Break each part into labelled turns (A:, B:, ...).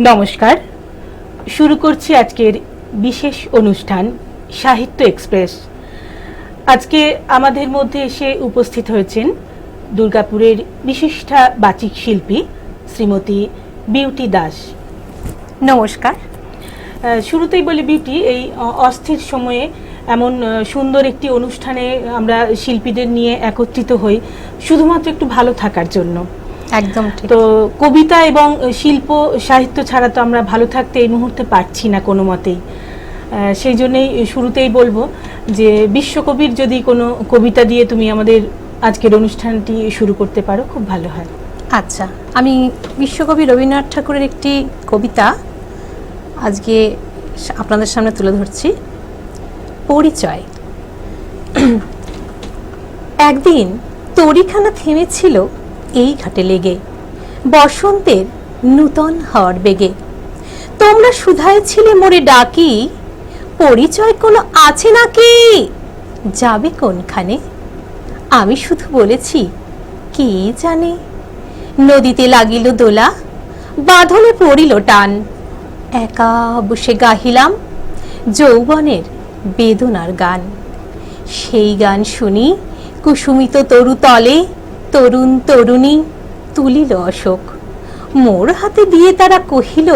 A: নমস্কার, শুরু করছি আজকের বিশেষ অনুষ্ঠান সাহিত্য এক্সপ্রেস। আজকে আমাদের মধ্যে এসে উপস্থিত হয়েছেন দুর্গাপুরের বিশিষ্টা বাচিক শিল্পী শ্রীমতী বিউটি দাস।
B: নমস্কার।
A: শুরুতেই বলি বিউটি, এই অস্থির সময়ে এমন সুন্দর একটি অনুষ্ঠানে আমরা শিল্পীদের নিয়ে একত্রিত হই শুধুমাত্র একটু ভালো থাকার জন্য।
B: একদম ঠিক।
A: তো কবিতা এবং শিল্প সাহিত্য ছাড়া তো আমরা ভালো থাকতে এই মুহূর্তে পারছি না কোনো মতেই। সেই জন্যই শুরুতেই বলবো যে বিশ্বকবির যদি কোনো কবিতা দিয়ে তুমি আমাদের আজকের অনুষ্ঠানটি শুরু করতে পারো, খুব ভালো হয়।
B: আচ্ছা, আমি বিশ্বকবি রবীন্দ্রনাথ ঠাকুরের একটি কবিতা আজকে আপনাদের সামনে তুলে ধরছি। পরিচয়। একদিন তরিখানা থেমেছিল এই ঘাটে লেগে, বসন্তের নূতন হওয়ার বেগে। তোমরা শুধায় ছিলে মোরে ডাকি, পরিচয় কোনো আছে নাকি? যাবে কোনখানে? আমি শুধু বলেছি কে জানে। নদীতে লাগিল দোলা, বাঁধনে পড়িল টান, একা বসে গাহিলাম যৌবনের বেদনার গান। সেই গান শুনি কুসুমিত তরু তলে তরুণ তরুণী তুলিল অশোক। মোর হাতে দিয়ে তারা কহিল,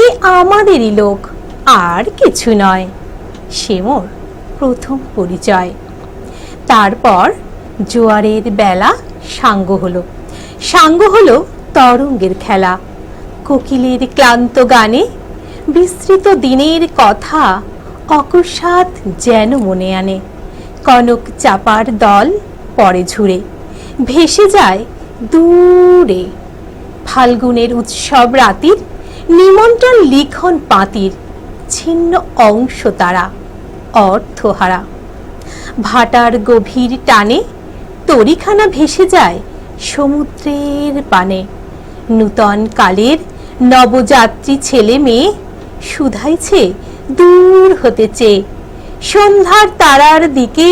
B: এ আমাদেরই লোক, আর কিছু নয়। সে মোর প্রথম পরিচয়। তারপর জোয়ারের বেলা সাঙ্গ হলো, সাঙ্গ হলো তরঙ্গের খেলা। কোকিলের ক্লান্ত গানে বিস্তৃত দিনের কথা অকস্মাৎ যেন মনে আনে। কনক চাপার দল পরে ঝুড়ে ভেসে যায় দূরে। ফাল্গুনের উৎসব রাতির নিমন্ত্রণ লিখন পাতির, ছিন্ন অংশ তারা অর্থহারা। ভাটার গভীর টানে তরিখানা ভেসে যায় সমুদ্রের পানে। নূতন কালের নবযাত্রী ছেলে মেয়ে শুধাইছে দূর হতে চেয়ে। সন্ধ্যার তারার দিকে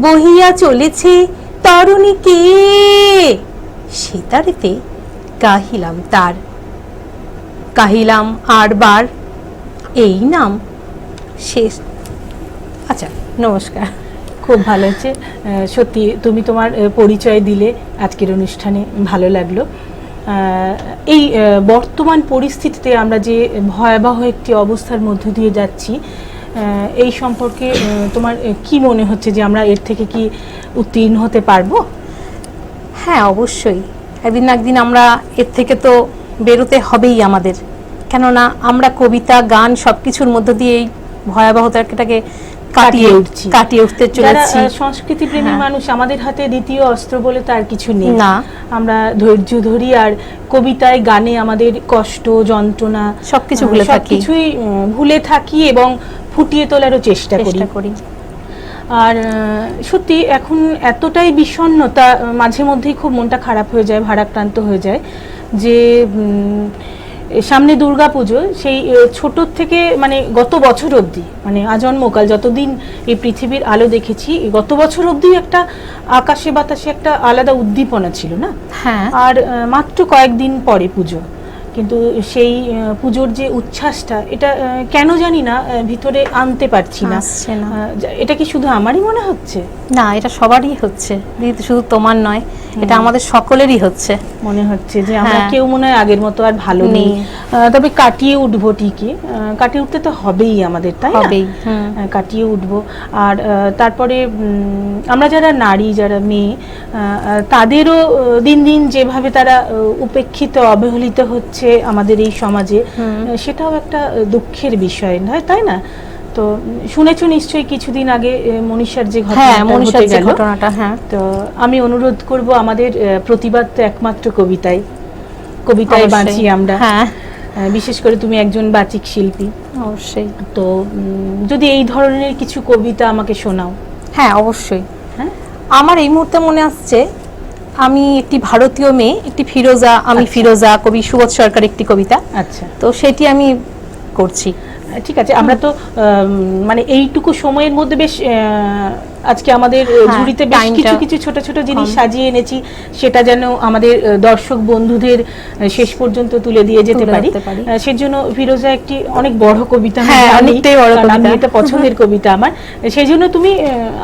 B: বহিয়া চলেছে তরুণী কে? সেতারেতে গাহিলাম তার, গাহিলাম আরবার এই নাম শেষ। আচ্ছা, নমস্কার।
A: খুব ভালো হচ্ছে, সত্যি তুমি তোমার পরিচয় দিলে আজকের অনুষ্ঠানে, ভালো লাগলো। এই বর্তমান পরিস্থিতিতে আমরা যে ভয়াবহ একটি অবস্থার মধ্য দিয়ে যাচ্ছি, এই সম্পর্কে তোমার কি মনে হচ্ছে যে আমরা এর থেকে কি উত্তীর্ণ হতে পারবো?
B: হ্যাঁ, অবশ্যই একদিন না একদিন আমরা এর থেকে তো বেরোতে হবেই আমাদের। কেননা আমরা কবিতা গান সবকিছুর মধ্য দিয়ে এই ভয়াবহতাটাকে কাটিয়ে উঠতে চলেছি।
A: সংস্কৃতি প্রেমী মানুষ, আমাদের হাতে দ্বিতীয় অস্ত্র বলে তার কিছু নেই না। আমরা ধৈর্য ধরি আর কবিতায় গানে আমাদের কষ্ট যন্ত্রণা সবকিছুই ভুলে থাকি এবং ফুটিয়ে তোলারও চেষ্টা করি। আর সত্যি এখন এতটাই বিষণ্ণতা, মাঝে মধ্যেই খুব মনটা খারাপ হয়ে যায়, ভারাক্রান্ত হয়ে যায় যে সামনে দুর্গাপুজো, সেই ছোট থেকে মানে গত বছর অবধি, মানে আজন্মকাল যতদিন এই পৃথিবীর আলো দেখেছি, গত বছর অবধি একটা আকাশে বাতাসে একটা আলাদা উদ্দীপনা ছিল না?
B: হ্যাঁ।
A: আর মাত্র কয়েকদিন পরে পুজো, কিন্তু সেই পুজোর যে উচ্ছ্বাসটা, এটা কেন জানি না ভিতরে আনতে পারছি না। এটা কি শুধু আমারই মনে হচ্ছে?
B: না, এটা সবারই হচ্ছে, শুধু তোমার নয়, এটা আমাদের সকলেরই হচ্ছে।
A: মনে হচ্ছে যে আমরা কেউ মনে হয় আগের মতো আর ভালো নেই। তবে কাটিয়ে উঠবো ঠিকই, কাটিয়ে উঠতে তো হবেই আমাদের, তাই না? কাটিয়ে উঠবো। আর তারপরে আমরা যারা নারী, যারা মেয়ে, তাদেরও দিন দিন যেভাবে তারা উপেক্ষিত অবহেলিত হচ্ছে আমাদের এই সমাজে, সেটাও একটা দুঃখের বিষয় নয়, তাই না? তো শুনেছো নিশ্চয়ই কিছুদিন আগে মনীষার যে ঘটনাটা। হ্যাঁ, তো আমি অনুরোধ করব, আমাদের প্রতিবাদ তো একমাত্র কবিতায় বাঁচি আমরা। বিশেষ করে তুমি একজন বাচিক শিল্পী,
B: অবশ্যই।
A: তো যদি এই ধরনের কিছু কবিতা আমাকে শোনাও।
B: হ্যাঁ, অবশ্যই। হ্যাঁ, আমার এই মুহূর্তে মনে আসছে, আমি একটি ভারতীয় মেয়ে, একটি ফিরোজা, আমি ফিরোজা, কবি সুবোধ সরকার একটি কবিতা।
A: আচ্ছা,
B: তো সেটি আমি করছি।
A: ঠিক আছে, আমরা তো মানে এইটুকু সময়ের মধ্যে বেশ আজকে আমাদের ঝুড়িতে বেশ কিছু কিছু ছোট ছোট জিনিস সাজিয়ে এনেছি, সেটা যেন আমাদের দর্শক বন্ধুদের শেষ পর্যন্ত তুলে দিয়ে যেতে পারি। সেজন্য ফিরোজা একটি অনেক বড় কবিতা,
B: অনেকটাই বড় কবিতা,
A: এটা পছন্দের কবিতা আমার, সেই জন্য তুমি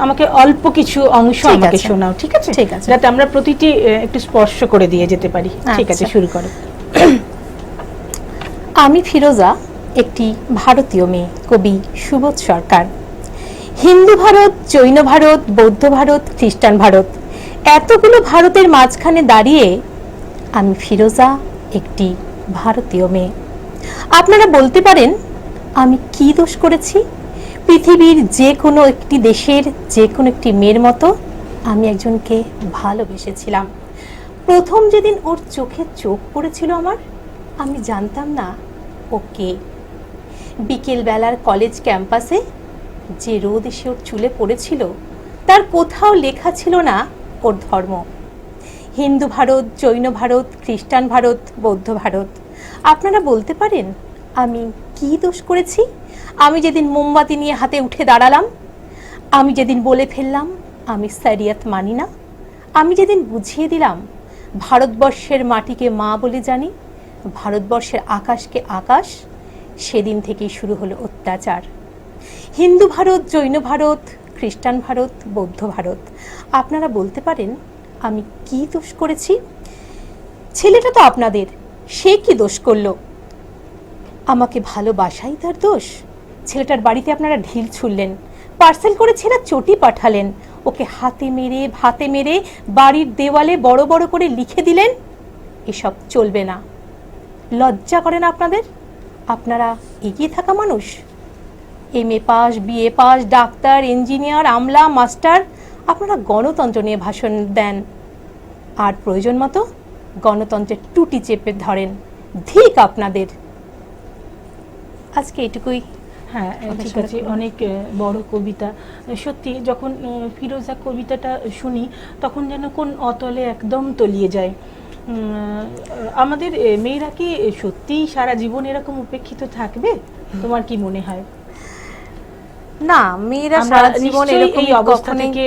A: আমাকে অল্প কিছু অংশ আমাকে শোনাও, ঠিক আছে, যাতে আমরা প্রতিটি একটু স্পর্শ করে দিয়ে যেতে পারি। ঠিক আছে, শুরু করো।
B: আমি ফিরোজা, একটি ভারতীয় মেয়ে। কবি সুবোধ সরকার। হিন্দু ভারত, জৈন ভারত, বৌদ্ধ ভারত, খ্রিস্টান ভারত, এতগুলো ভারতের মাঝখানে দাঁড়িয়ে আমি ফিরোজা, একটি ভারতীয় মেয়ে। আপনারা বলতে পারেন আমি কি দোষ করেছি? পৃথিবীর যে কোনো একটি দেশের যে কোনো একটি মেয়ের মতো আমি একজনকে ভালোবেসেছিলাম। প্রথম যেদিন ওর চোখে চোখ পড়েছিল আমার, আমি জানতাম না ও কে। বিকেল বেলার কলেজ ক্যাম্পাসে যে রোদ এসে ওর চুলে পড়েছিল, তার কোথাও লেখা ছিল না ওর ধর্ম। হিন্দু ভারত, জৈন ভারত, খ্রিস্টান ভারত, বৌদ্ধ ভারত। আপনারা বলতে পারেন আমি কি দোষ করেছি? আমি যেদিন মোমবাতি নিয়ে হাতে উঠে দাঁড়ালাম, আমি যেদিন বলে ফেললাম আমি শরিয়ত মানি না, আমি যেদিন বুঝিয়ে দিলাম ভারতবর্ষের মাটিকে মা বলে জানি, ভারতবর্ষের আকাশকে আকাশ, সেদিন থেকেই শুরু হলো অত্যাচার। হিন্দু ভারত, জৈন ভারত, খ্রিস্টান ভারত, বৌদ্ধ ভারত। আপনারা বলতে পারেন আমি কি দোষ করেছি? ছেলেটা তো আপনাদের, সে কি দোষ করলো? আমাকে ভালোবাসাই তার দোষ? ছেলেটার বাড়িতে আপনারা ঢিল ছুড়লেন, পার্সেল করে ছেলে চটি পাঠালেন, ওকে হাতে মেরে ভাতে মেরে বাড়ির দেওয়ালে বড় বড় করে লিখে দিলেন। এসব চলবে না। লজ্জা করেন আপনাদের? আপনারা এগিয়ে থাকা মানুষ, MA pass, BA pass, doctor, engineer, আমলা, মাস্টার, আপনারা গণতন্ত্র নিয়ে ভাষণ দেন, আর প্রয়োজন মতো গণতন্ত্রের টুটি চেপে ধরেন। ধিক আপনাদের। আজকে এটুকুই।
A: হ্যাঁ, ঠিক আছে, অনেক বড় কবিতা। সত্যি যখন ফিরোজা কবিতাটা শুনি তখন যেন কোন অতলে একদম তলিয়ে যায়। আমাদের মেয়েরা কি সত্যিই সারা জীবন এরকম উপেক্ষিত থাকবে? তোমার কি মনে হয়?
B: না, মেয়েরা সারা জীবন এরকম
A: এই অবস্থা থেকে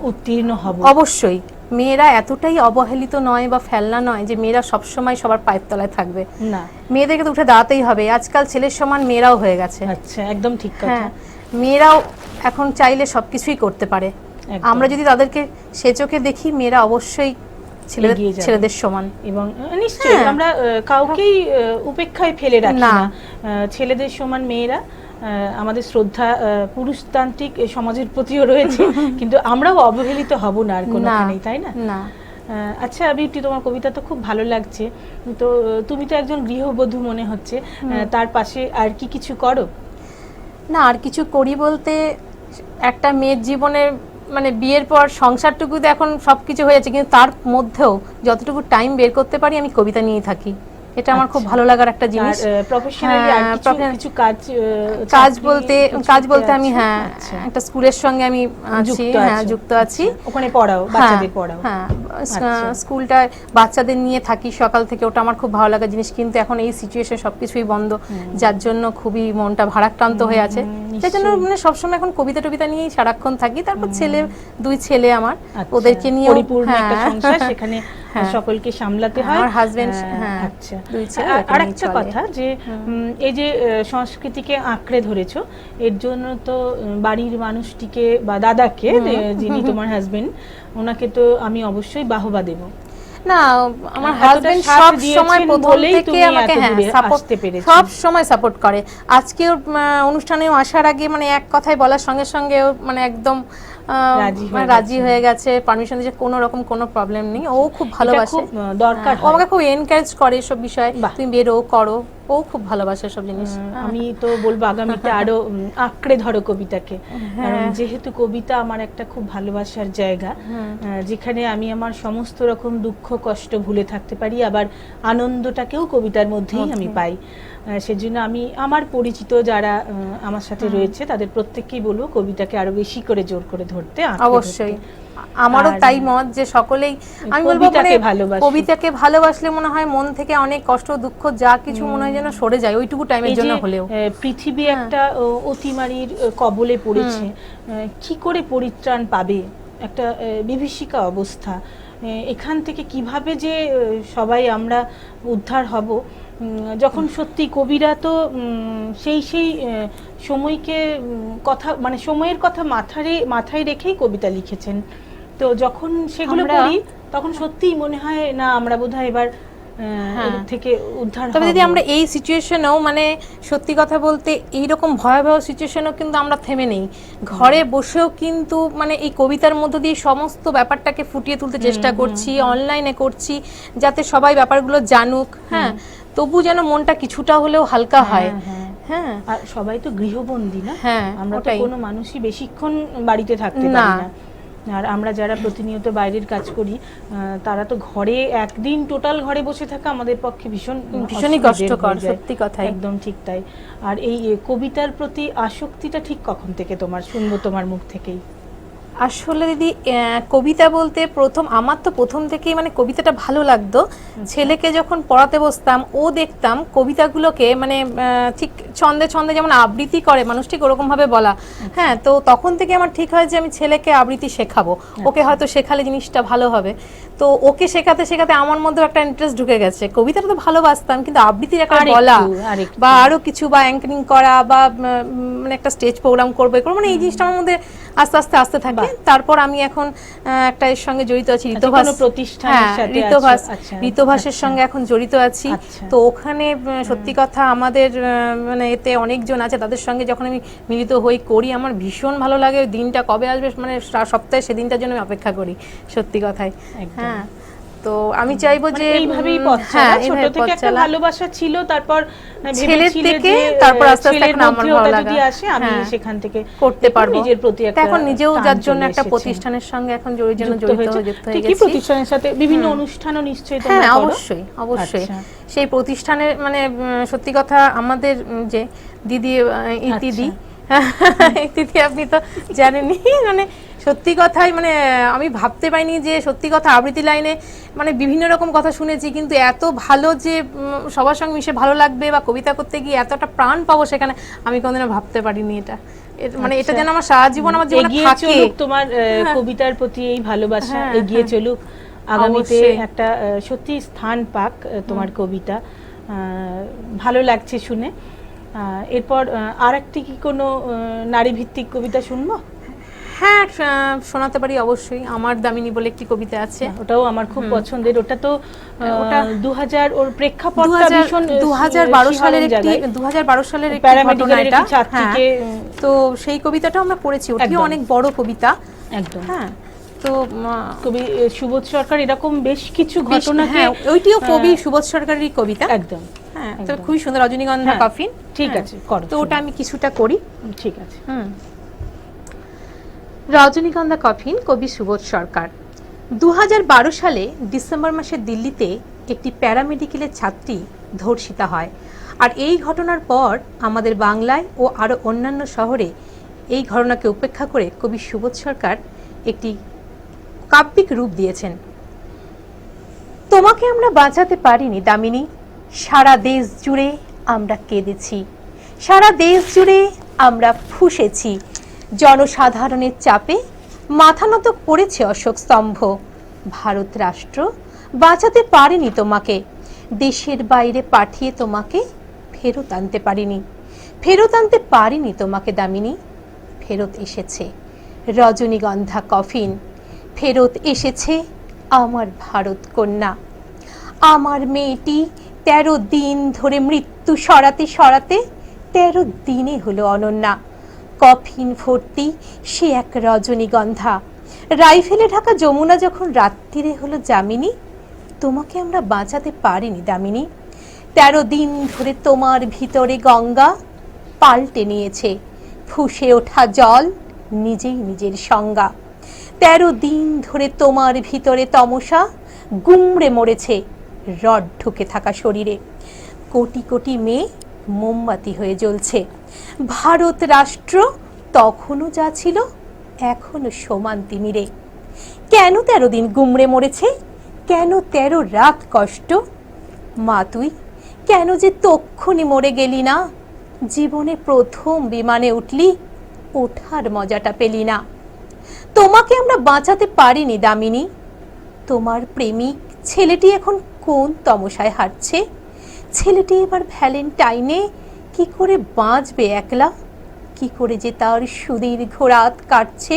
A: উত্তীর্ণ হবে?
B: অবশ্যই। মেয়েরা এতটাই অবহেলিত নয় বা ফেলনা নয় যে মেয়েরা সবসময় সবার পায়ের তলায় থাকবে। না, মেয়েদেরকে তো উঠে দাঁড়াতেই হবে। আজকাল ছেলের সমান মেয়েরাও হয়ে গেছে।
A: আচ্ছা, একদম ঠিক কথা।
B: মেয়েরাও এখন চাইলে সবকিছুই করতে পারে। আমরা যদি তাদেরকে সে চোখে দেখি, মেয়েরা অবশ্যই ছেলেদের সমান।
A: এবং নিশ্চয়ই আমরা কাউকেই উপেক্ষায় ফেলে রাখি না। ছেলেদের সমান মেয়েরা। আমাদের শ্রদ্ধা পুরুষতান্ত্রিক সমাজের প্রতিও রয়েছে, কিন্তু আমরাও অবহেলিত হব না আর কোনোখানেই, তাই না? আচ্ছা বিউটি, তোমার কবিতা তো খুব ভালো লাগছে। তো তুমি তো একজন গৃহবধূ মনে হচ্ছে, তার পাশে আর কি কিছু করো?
B: না, আর কিছু করি বলতে, একটা মেয়ের জীবনে মানে বিয়ের পর সংসারটুকু তো এখন সবকিছু হয়ে যাচ্ছে, কিন্তু তার মধ্যেও যতটুকু টাইম বের করতে পারি আমি কবিতা নিয়েই থাকি। এটা আমার খুব ভালো লাগার একটা জিনিস।
A: প্রফেশনালি আর কিছু
B: কাজ বলতে আমি একটা স্কুলের সঙ্গে আমি যুক্ত আছি।
A: ওখানে পড়াও, বাচ্চাদের পড়াও?
B: হ্যাঁ, স্কুলটা বাচ্চাদের নিয়ে থাকি সকাল থেকে। ওটা আমার খুব ভালো লাগার জিনিস, কিন্তু এখন এই সিচুয়েশন সবকিছুই বন্ধ, যার জন্য খুবই মনটা ভারাক্রান্ত হয়ে আছে। সেই জন্য মানে সবসময় এখন কবিতা টবিতা নিয়েই সারাক্ষণ থাকি। তারপর দুই ছেলে আমার, ওদেরকে নিয়ে
A: পরিপূর্ণ একটা সংসার, সেখানে সকলকে সামলাতে হয়।
B: আমার হাজবেন্ড।
A: আচ্ছা, আর একটা কথা, যে এই যে সংস্কৃতিকে আঁকড়ে ধরেছো, এর জন্য তো বাড়ির মানুষটিকে বা দাদাকে, যিনি তোমার হাজবেন্ড, ওনাকে তো আমি অবশ্যই বাহবা দেব।
B: না, আমার হাজবেন্ড সব সময় প্রথম থেকে আমাকে সব সময় সাপোর্ট করে। আজকে অনুষ্ঠানেও আসার আগে মানে এক কথায় বলার সঙ্গে সঙ্গে মানে একদম রাজি হয়ে গেছে, পারমিশন দিয়েছে, কোনো রকম কোনো প্রবলেম নেই। ও খুব ভালোবাসে, দরকার আমাকে খুব এনকারেজ করে এসব বিষয়ে, তুমি বেরো করো, ও খুব ভালোবাসে সব জিনিস।
A: আমি তো বলবো আগামীতে আরো আঁকড়ে ধরো কবিতাকে, কারণ যেহেতু কবিতা আমার একটা খুব ভালোবাসার জায়গা, যেখানে আমি আমার সমস্ত রকম দুঃখ কষ্ট ভুলে থাকতে পারি, আবার আনন্দটাকেও কবিতার মধ্যেই আমি পাই। সেজন্য আমি আমার পরিচিত যারা আমার সাথে রয়েছে তাদের প্রত্যেককেই বলবো কবিতাকে আরো বেশি করে জোর করে ধরতে।
B: অবশ্যই আমারও তাই মত যে সকলেই আমি বলবো মানে কবিতাকে ভালোবাসলে মনে হয় মন থেকে অনেক কষ্ট দুঃখ যা কিছু মনে হয় যেন সরে যায় ওইটুকু টাইমের জন্য হলেও।
A: পৃথিবী একটা অতিমারির কবলে পড়েছে, কি করে পরিত্রাণ পাবে, একটা বিভীষিকা অবস্থা, এখান থেকে কিভাবে যে সবাই আমরা উদ্ধার হব, যখন সত্যি কবিরা তো সেই সময়কে কথা মানে সময়ের কথা মাথায় রেখেই কবিতা লিখেছেন। তো যখন সেগুলো পড়ি তখন সত্যিই মনে হয় না আমরা বোধহয় এবার থেকে উদ্ধার হব।
B: তবে যদি আমরা এই সিচুয়েশনেও মানে সত্যি কথা বলতে এইরকম ভয়াবহ সিচুয়েশনেও কিন্তু আমরা থেমে নেই, ঘরে বসেও কিন্তু মানে এই কবিতার মধ্য দিয়ে সমস্ত ব্যাপারটাকে ফুটিয়ে তুলতে চেষ্টা করছি, অনলাইনে করছি যাতে সবাই ব্যাপারগুলো জানুক। হ্যাঁ, তবু যেন মনটা কিছুটা হলেও হালকা হয়। হ্যাঁ,
A: আর সবাই তো গৃহবন্দী না, আমরা তো কোনো মানুষই বেশিক্ষণ বাড়িতে থাকতে পারি না। আর আমরা যারা প্রতিনিয়ত বাইরের কাজ করি তারা তো ঘরে একদিন টোটাল ঘরে বসে থাকা আমাদের পক্ষে ভীষণই
B: কষ্টকর, সত্যি কথা,
A: একদম ঠিক তাই। আর এই কবিতার প্রতি আসক্তিটা ঠিক কখন থেকে তোমার, শুনবো তোমার মুখ থেকেই।
B: আসলে দিদি কবিতা বলতে আমার তো প্রথম থেকেই মানে কবিতাটা ভালো লাগতো। ছেলেকে যখন পড়াতে বসতাম ও দেখতাম কবিতাগুলোকে মানে ঠিক ছন্দে ছন্দে যেমন আবৃত্তি করে মানুষ, ঠিক ওরকম ভাবে বলা। হ্যাঁ, তো তখন থেকে আমার ঠিক হয় যে আমি ছেলেকে আবৃত্তি শেখাবো, ওকে হয়তো শেখালে জিনিসটা ভালো হবে। তো ওকে শেখাতে শেখাতে আমার মধ্যে একটা ইন্টারেস্ট ঢুকে গেছে। কবিতাটা তো ভালোবাসতাম কিন্তু আবৃত্তির একটা বলা বা আরো কিছু বা অ্যাঙ্কারিং করা বা মানে একটা স্টেজ প্রোগ্রাম করবে মানে এই জিনিসটা আমার মধ্যে আস্তে আস্তে আসতে থাকে। তারপর আমি এখন একটা এর সঙ্গে জড়িত আছি, ঋতভাসের সঙ্গে এখন জড়িত আছি। তো ওখানে সত্যি কথা আমাদের মানে এতে অনেকজন আছে, তাদের সঙ্গে যখন আমি মিলিত হই করি আমার ভীষণ ভালো লাগে। দিনটা কবে আসবে মানে সপ্তাহে সেদিনটার জন্য আমি অপেক্ষা করি, সত্যি কথাই। হ্যাঁ, তো আমি চাইবো যে
A: এইভাবেই পথ চলা, ছোট থেকে একটা ভালোবাসা ছিল, তারপর
B: ছেলের থেকে তারপর আস্তে আস্তে একটা আমার ভালো লাগা
A: যদি আসে আমি সেখান থেকে
B: করতে পারবো
A: নিজের প্রতি একটা।
B: এখন নিজেও যার জন্য একটা প্রতিষ্ঠানের সঙ্গে এখন জড়িত হয়ে গেছি।
A: কি প্রতিষ্ঠানের সাথে বিভিন্ন অনুষ্ঠানও নিশ্চয়ই তোমরা করো?
B: হ্যাঁ, অবশ্যই। সেই প্রতিষ্ঠানের মানে সত্যি কথা আমাদের যে দিদি এই দিদি আপনি তো জানেনই, মানে সত্যি কথাই মানে আমি ভাবতে পারিনি যে সত্যি কথা আবৃত্তি লাইনে মানে বিভিন্ন রকম কথা শুনেছি কিন্তু এত ভালো যে সবার সঙ্গে মিশে ভালো লাগবে বা কবিতা করতে গিয়ে এতটা প্রাণ পাবো সেখানে আমি কোনোদিনও ভাবতে পারিনি। এটা মানে এটা যেন আমার সারা জীবন আমার জীবনে থাকে।
A: তোমার কবিতার প্রতি এই ভালোবাসা এগিয়ে চলুক, আগামীতে একটা সত্যি স্থান পাক তোমার কবিতা। ভালো লাগছে শুনে। এরপর আর একটি কি কোনো নারী ভিত্তিক কবিতা শুনবো?
B: হ্যাঁ, শোনাতে পারি অবশ্যই। আমার দামিনী বলে একটি কবিতা আছে,
A: ওটাও আমার খুব পছন্দের। ওটা তো ওটা 2000 ওর প্রেক্ষাপটটা ভীষণ
B: 2012 সালের একটি 2012 সালের একটি ঘটনা এটা। তো সেই কবিতাটাও আমরা পড়েছি, ওটিও অনেক বড় কবিতা একদম। হ্যাঁ, তো
A: কবি সুবোধ সরকার এরকম বেশ কিছু ঘটনাকে,
B: ওইটিও কবি সুবোধ সরকারেরই কবিতা একদম।
A: হ্যাঁ,
B: তো খুবই সুন্দর, রজনীগন্ধা কফিন।
A: ঠিক আছে, করো।
B: তো ওটা আমি কিছুটা করি।
A: ঠিক আছে।
B: রজনীগন্ধা কফিন, কবি সুবোধ সরকার। 2012 সালে ডিসেম্বর মাসে দিল্লিতে একটি প্যারামেডিকেলের ছাত্রী ধর্ষিতা হয়। আর এই ঘটনার পর আমাদের বাংলায় ও আরও অন্যান্য শহরে এই ঘটনাকে উপেক্ষা করে কবি সুবোধ সরকার একটি কাব্যিক রূপ দিয়েছেন। তোমাকে আমরা বাঁচাতে পারিনি দামিনী, সারা দেশ জুড়ে আমরা কেঁদেছি, সারা দেশ জুড়ে আমরা ফুঁসেছি, জনসাধারণের চাপে মাথা নত করেছে অশোক স্তম্ভ। ভারত রাষ্ট্র বাঁচাতে পারেনি তোমাকে, দেশের বাইরে পাঠিয়ে তোমাকে ফেরত আনতে পারিনি, ফেরত আনতে পারিনি তোমাকে দামিনী। ফেরত এসেছে রজনীগন্ধা কফিন, ফেরত এসেছে আমার ভারত কন্যা। আমার মেয়েটি 13 দিন ধরে মৃত্যু সরাতে সরাতে 13 দিনে হলো অনন্যা। কফিন ভর্তি সে এক রজনীগন্ধা, রাইফেলে ঢাকা যমুনা যখন রাত্রিরে হলো যামিনী। তোমাকে আমরা বাঁচাতে পারিনি দামিনী। 13 দিন ধরে তোমার ভিতরে গঙ্গা পাল্টে নিয়েছে ফুঁসে ওঠা জল নিজেই নিজের সংজ্ঞা। 13 দিন ধরে তোমার ভিতরে তমসা গুমড়ে মরেছে রড ঢুকে থাকা শরীরে। কোটি কোটি মেয়ে মোমবাতি হয়ে জ্বলছে। ভারত রাষ্ট্র তখনও যা ছিল এখনো সমান তিমিরে। কেন 13 দিন গুমড়ে মরেছে, কেন 13 রাত কষ্ট? মা তুই কেন যে তক্ষুনি মরে গেলি না, জীবনে প্রথম বিমানে উঠলি, ওঠার মজাটা পেলি না। তোমাকে আমরা বাঁচাতে পারিনি দামিনী, তোমার প্রেমিক ছেলেটি এখন কোন তমসায় হাঁটছে, ছেলেটি এবার ভ্যালেন্টাইনে কি করে বাঁচবে একলা, কি করে যে তার সুদীর্ঘ রাত কাটছে।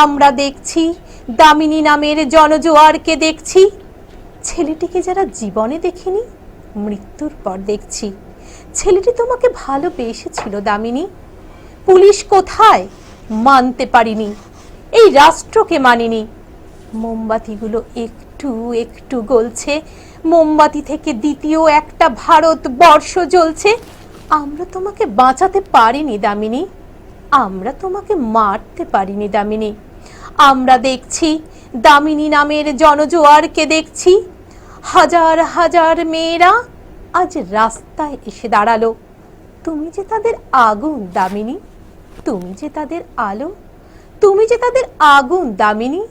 B: আমরা দেখছি দামিনী নামের জনজোয়ারকে দেখছি, ছেলেটিকে যারা জীবনে দেখিনি মৃত্যুর পর দেখছি। ছেলেটি তোমাকে ভালোবেসেছিল দামিনী, পুলিশ কোথায় মানতে পারিনি, এই রাষ্ট্রকে মানিনি। মোমবাতিগুলো একটু একটু গলছে, মোমবাতি থেকে দ্বিতীয় একটা ভারতবর্ষ জ্বলছে। আমরা তোমাকে বাঁচাতে পারিনি দামিনী, আমরা তোমাকে মারতে পারিনি দামিনী। আমরা দেখছি দামিনী নামের জনজোয়ারকে দেখছি, হাজার হাজার মেয়েরা আজ রাস্তায় এসে দাঁড়ালো। তুমি যে তাদের আগুন দামিনী, তুমি যে তাদের আলো, তুমি যে তাদের আগুন দামিনী,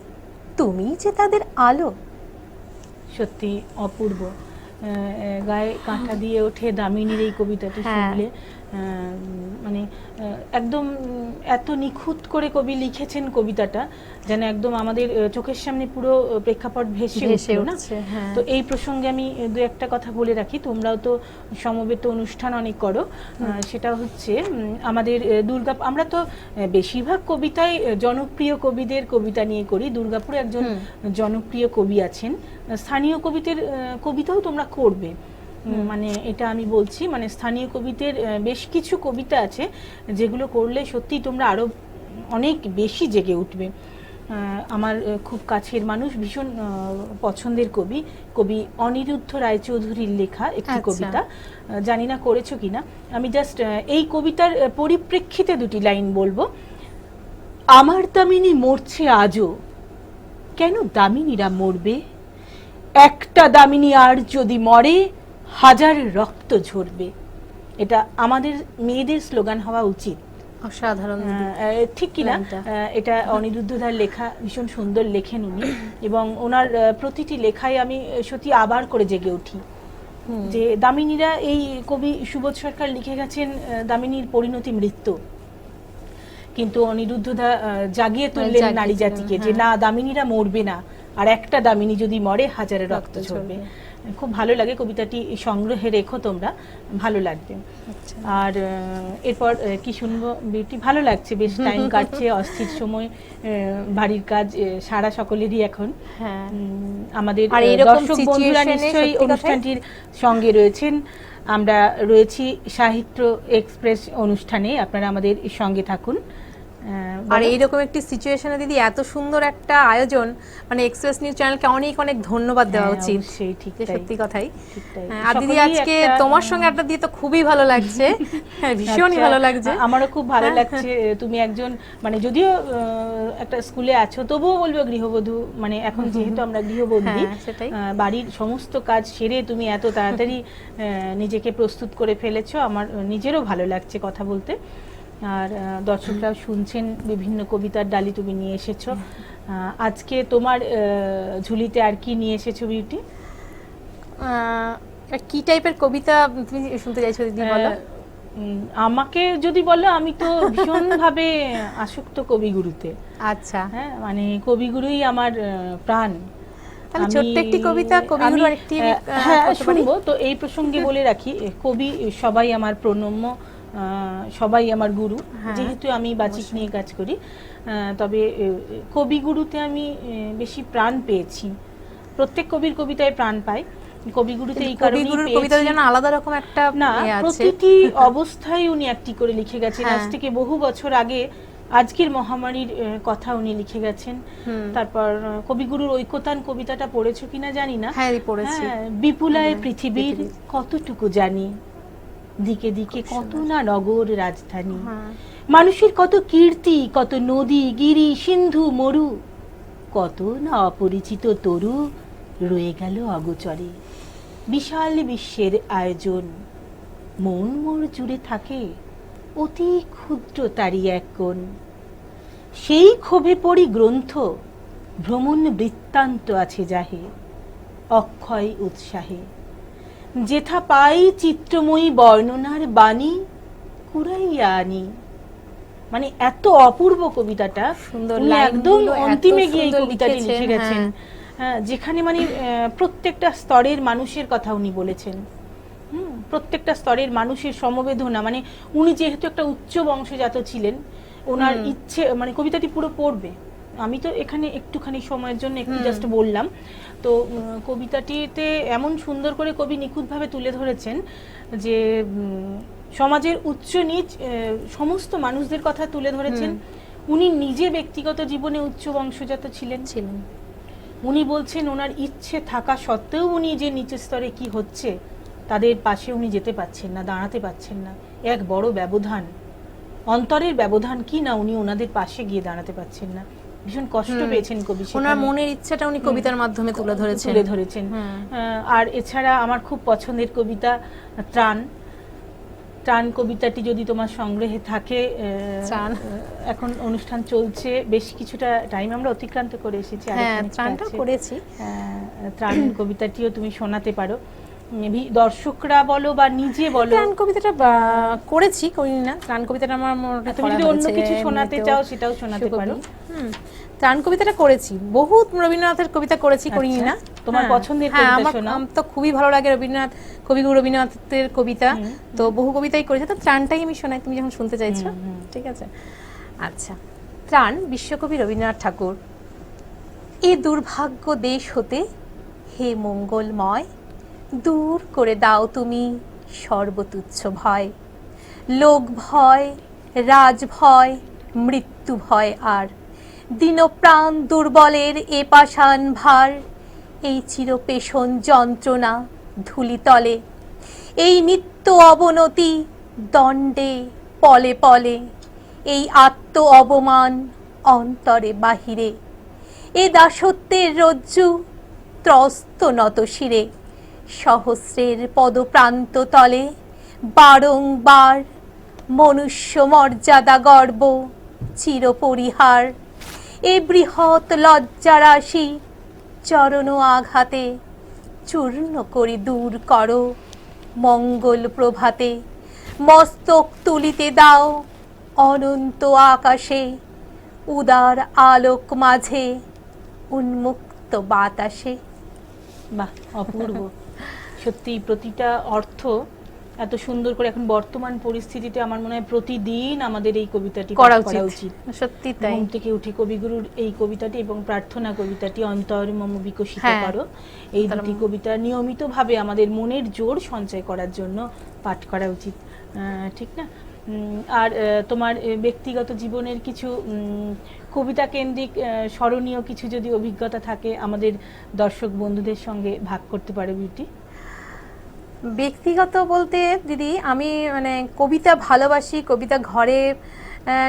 B: তুমি যে তাদের আলো।
A: সত্যি অপূর্ব, গায়ে কাঁটা দিয়ে ওঠে দামিনীর এই কবিতাটি শুনলে। মানে একদম এত নিখুঁত করে কবি লিখেছেন কবিতাটা, যেন একদম আমাদের চোখের সামনে পুরো প্রেক্ষাপট ভেসে উঠলো না। তো এই প্রসঙ্গে আমি দু একটা কথা বলে রাখি, তোমরাও তো সমবেত অনুষ্ঠান অনেক করো, সেটা হচ্ছে আমাদের দুর্গা, আমরা তো বেশিরভাগ কবিতায় জনপ্রিয় কবিদের কবিতা নিয়ে করি। দুর্গাপুরে একজন জনপ্রিয় কবি আছেন, স্থানীয় কবিদের কবিতাও তোমরা করবে, মানে এটা আমি বলছি, মানে স্থানীয় কবিদের বেশ কিছু কবিতা আছে যেগুলো করলে সত্যি তোমরা আরো অনেক বেশি জেগে উঠবে। আমার খুব কাছের মানুষ, ভীষণ পছন্দের কবি, কবি অনিরুদ্ধ রায়চৌধুরীর লেখা একটি কবিতা, জানি না করেছো কিনা। আমি জাস্ট এই কবিতার পরিপ্রেক্ষিতে দুটি লাইন বলবো। আমার দামিনী মরছে আজও, কেন দামিনীরা মরবে, একটা দামিনী আর যদি মরে হাজার রক্ত ঝরবে। এটা আমাদের মেয়েদের স্লোগান হওয়া উচিত।
B: অসাধারণ,
A: ঠিক কিনা? এটা অনিরুদ্ধদার লেখা, ভীষণ সুন্দর লেখেন উনি, এবং ওনার প্রতিটি লেখায় আমি সত্যি আবার করে জেগে উঠি যে দামিনীরা, এই কবি সুবোধ সরকার লিখে গেছেন দামিনীর পরিণতি মৃত্যু, কিন্তু অনিরুদ্ধদা জাগিয়ে তুললেন নারী জাতিকে যে না, দামিনীরা মরবে না, আর একটা দামিনী যদি মরে হাজারে রক্ত ঝরবে। খুব ভালো লাগে কবিতাটি, সংগ্রহে রেখো তোমরা, ভালো লাগবে। আর এরপর কি শুনবো বিউটি? ভালো লাগছে, বেশ টাইম কাটছে, অস্থির সময়, বাড়ির কাজ সারা সকলেরই এখন। আমাদের দর্শক বন্ধুরা নিশ্চয়ই অনুষ্ঠানটির সঙ্গে রয়েছেন, আমরা রয়েছি সাহিত্য এক্সপ্রেস অনুষ্ঠানে, আপনারা আমাদের সঙ্গে থাকুন।
B: আর এইরকম একটি সিচুয়েশনে দিদি এত সুন্দর একটা আয়োজন, মানে এক্সপ্রেস নিউজ চ্যানেলকে অনেক অনেক ধন্যবাদ দেওয়া উচিত।
A: সেই ঠিক,
B: সত্যি কথাই। আর দিদি আজকে তোমার সঙ্গে আড্ডা দিয়ে তো খুবই ভালো লাগছে, ভীষণই ভালো লাগছে।
A: আমারও খুব ভালো লাগছে। তুমি একজন, মানে যদিও একটা স্কুলে আছো, তবুও বলবো গৃহবধূ, মানে এখন যেহেতু আমরা গৃহবধূ, বাড়ির সমস্ত কাজ সেরে তুমি এত তাড়াতাড়ি নিজেকে প্রস্তুত করে ফেলেছো, আমার নিজেরও ভালো লাগছে কথা বলতে। আর দর্শকরাও শুনছেন, বিভিন্ন কবিতার ডালি তুমি নিয়ে এসেছো। আজকে তোমার ঝুলিতে আর কি নিয়ে এসেছো বিউটি?
B: কি টাইপের কবিতা তুমি শুনতে চাইছো দিদি বলো?
A: আমাকে যদি বলো, আমি তো ভীষণভাবে আসক্ত কবিগুরুতে।
B: আচ্ছা,
A: হ্যাঁ, মানে কবিগুরুই আমার প্রাণ।
B: তাহলে ছোট্ট একটি কবিতা কবিগুরু আরেকটি
A: শুনবো। তো এই প্রসঙ্গে বলে রাখি, কবি সবাই আমার প্রণম্য, সবাই আমার গুরু, যেহেতু আমি বাচিক নিয়ে কাজ করি। তবে কবিগুরুতে আমি বেশি প্রাণ পেয়েছি, প্রত্যেক কবির কবিতায় প্রাণ পাই, কবিগুরুতে এই কারণেই পেয়েছি।
B: কবিতার জন্য আলাদা রকম একটা
A: না, প্রতিটি অবস্থায় উনি একটি করে লিখে গেছেন। আজ থেকে বহু বছর আগে আজকের মহামারীর কথা উনি লিখে গেছেন। তারপর কবিগুরুর ঐকতান কবিতাটা পড়েছো কিনা জানি না।
B: হ্যাঁ, পড়েছি।
A: বিপুলায় পৃথিবীর কতটুকু জানি, দিকে দিকে কত না নগর রাজধানী, মানুষের কত কীর্তি, কত নদী গিরি সিন্ধু মরু, কত না অপরিচিত তরু রয়ে গেল অগোচরে। বিশাল বিশ্বের আয়োজন, মন মোর জুড়ে থাকে অতি ক্ষুদ্র তারই এক কোণ। সেই ক্ষোভে পড়ি গ্রন্থ, ভ্রমণ বৃত্তান্ত আছে যাহে, অক্ষয় উৎসাহে, যেথা পাই চিত্রময়ী বর্ণনার বাণী, কুড়াইয়া আনি। মানে এত অপূর্ব কবিতাটা,
B: সুন্দর
A: উনি একদম
B: লাইনগুলো এত
A: অন্তিমে গিয়ে এই
B: সুন্দর
A: কবিতাটি
B: লিখেছেন,
A: লিখে গেছেন। যেখানে মানে প্রত্যেকটা স্তরের মানুষের কথা উনি বলেছেন। প্রত্যেকটা স্তরের মানুষের সমবেদনা, মানে উনি যেহেতু একটা উচ্চ বংশজাত ছিলেন, ওনার ইচ্ছে মানে কবিতাটি পুরো পড়বে। আমি তো এখানে একটুখানি সময়ের জন্য একটু জাস্ট বললাম। তো কবিতাটিতে এমন সুন্দর করে কবি নিখুঁতভাবে তুলে ধরেছেন যে সমাজের উচ্চ নিচ সমস্ত মানুষদের কথা তুলে ধরেছেন। উনি নিজে ব্যক্তিগত জীবনে উচ্চ বংশজাত ছিলেন। উনি বলছেন ওনার ইচ্ছে থাকা সত্ত্বেও উনি যে নিচের স্তরে কি হচ্ছে তাদের পাশে উনি যেতে পাচ্ছেন না, দাঁড়াতে পাচ্ছেন না। এক বড় ব্যবধান, অন্তরের ব্যবধান কি না উনি ওনাদের পাশে গিয়ে দাঁড়াতে পাচ্ছেন না। ভীষণ কষ্ট পেয়েছেন কবি,
B: ওনার মনের ইচ্ছাটা উনি কবিতার মাধ্যমে তুলে ধরেছেন।
A: আর এছাড়া আমার খুব পছন্দের কবিতা ত্রাণ। ত্রাণ কবিতাটি যদি তোমার সংগ্রহে থাকে, এখন অনুষ্ঠান চলছে, বেশ কিছুটা টাইম আমরা অতিক্রান্ত করে এসেছি।
B: ত্রাণটা করেছি,
A: ত্রাণ কবিতাটিও তুমি শোনাতে পারো। দর্শকরা বলো বা নিজে বলো।
B: ত্রাণ কবিতাটা করেছি, করিনি না। ত্রাণ কবিতাটা আমার
A: তুমি যদি অন্য কিছু শোনাতে চাও সেটাও শোনাতে পারো।
B: ত্রাণ কবিতাটা করেছি, বহুত রবীন্দ্রনাথের কবিতা করেছি, করিনি না।
A: তোমার পছন্দের কবিতা শোনাও।
B: আমার তো খুবই ভালো লাগে রবীন্দ্রনাথ, কবিগুরু রবীন্দ্রনাথের কবিতা, তো বহু কবিতাই করেছি। তো ত্রাণটাই আমি শোনাই, তুমি যখন শুনতে চাইছো। ঠিক আছে, আচ্ছা। ত্রাণ, বিশ্বকবি রবীন্দ্রনাথ ঠাকুর। এ দুর্ভাগ্য দেশ হতে হে মঙ্গলময়, দূর করে দাও তুমি সর্বতুচ্ছ ভয়, লোক ভয়, রাজ ভয়, মৃত্যু ভয়, আর দীনপ্রাণ দুর্বলের এ পাষাণ ভার, এই চিরপেশন যন্ত্রণা ধূলিতলে, এই নিত্য অবনতি দণ্ডে পলে পলে, এই আত্ম অবমান অন্তরে বাহিরে, এ দাসত্বের রজ্জু ত্রস্ত নত শিরে, সহস্রের পদপ্রান্ত তলে বারংবার মনুষ্য মর্যাদা গর্ব চিরপরিহার, এ বৃহৎ লজ্জারাশি চরণ আঘাতে, চূর্ণ করি দূর করো মঙ্গল প্রভাতে, মস্তক তুলিতে দাও অনন্ত আকাশে, উদার আলোক মাঝে উন্মুক্ত বাতাসে।
A: বাহ, অপূর্ব। সত্যি প্রতিটা অর্থ এত সুন্দর করে এখন বর্তমান পরিস্থিতিতে আমার মনে হয় প্রতিদিন আমাদের এই কবিতাটি
B: করা
A: উচিত।
B: সত্যি তাই।
A: ঘুম থেকে উঠে কবিগুরুর এই কবিতাটি এবং প্রার্থনা কবিতাটি অন্তর মম বিকশিত করো, এই দুটি কবিতা নিয়মিতভাবে আমাদের মনের জোর সঞ্চয় করার জন্য পাঠ করা উচিত, ঠিক না? আর তোমার ব্যক্তিগত জীবনের কিছু কবিতা কেন্দ্রিক স্মরণীয় কিছু যদি অভিজ্ঞতা থাকে আমাদের দর্শক বন্ধুদের সঙ্গে ভাগ করতে পারো বিউটি।
B: ব্যক্তিগত বলতে দিদি, আমি মানে কবিতা ভালোবাসি, কবিতা ঘরে